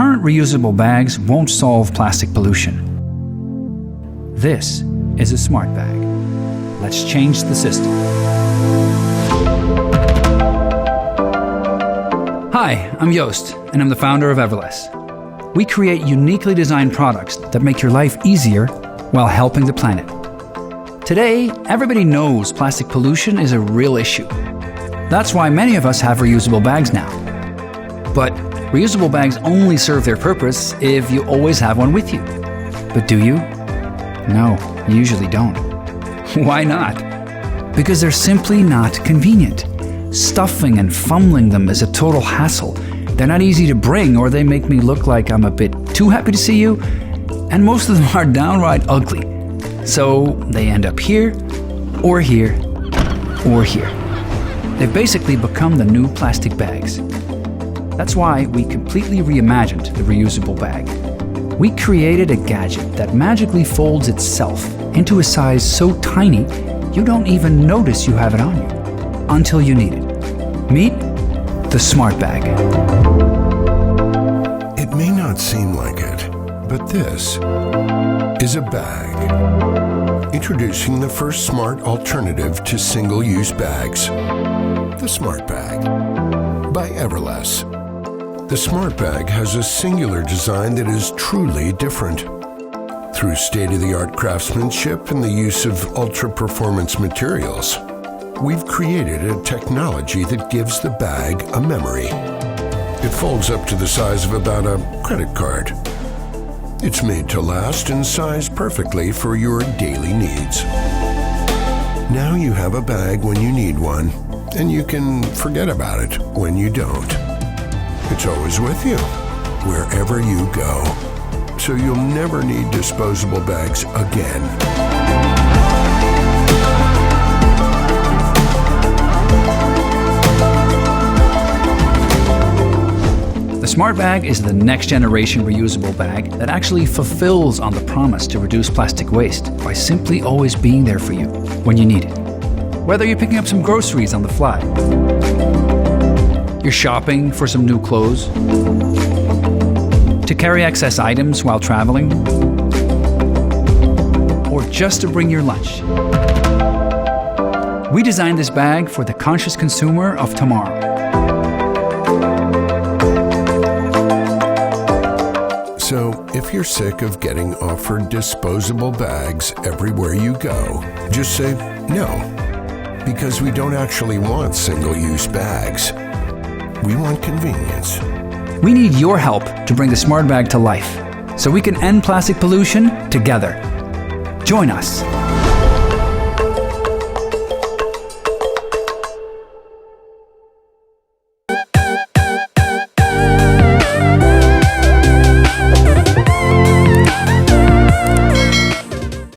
current reusable bags won't solve plastic pollution. This is a smart bag. Let's change the system. Hi, I'm Joost, and I'm the founder of Everless. We create uniquely designed products that make your life easier while helping the planet. Today, everybody knows plastic pollution is a real issue. That's why many of us have reusable bags now. But reusable bags only serve their purpose if you always have one with you. But do you? No, you usually don't. Why not? Because they're simply not convenient. Stuffing and fumbling them is a total hassle. They're not easy to bring, or they make me look like I'm a bit too happy to see you, and most of them are downright ugly. So they end up here, or here, or here. They've basically become the new plastic bags. That's why we completely reimagined the reusable bag. We created a gadget that magically folds itself into a size so tiny you don't even notice you have it on you until you need it. Meet the smart bag. It may not seem like it, but this is a bag. Introducing the first smart alternative to single-use bags. The Smart Bag by Everless. The Smart Bag has a singular design that is truly different. Through state-of-the-art craftsmanship and the use of ultra-performance materials, we've created a technology that gives the bag a memory. It folds up to the size of about a credit card. It's made to last and sized perfectly for your daily needs. Now you have a bag when you need one, and you can forget about it when you don't. It's always with you, wherever you go. So you'll never need disposable bags again. The Smart Bag is the next generation reusable bag that actually fulfills on the promise to reduce plastic waste by simply always being there for you when you need it. Whether you're picking up some groceries on the fly, you're shopping for some new clothes, to carry excess items while traveling, or just to bring your lunch. We designed this bag for the conscious consumer of tomorrow. So, if you're sick of getting offered disposable bags everywhere you go, just say no, because we don't actually want single-use bags. We want convenience. We need your help to bring the Smart Bag to life, so we can end plastic pollution together. Join us.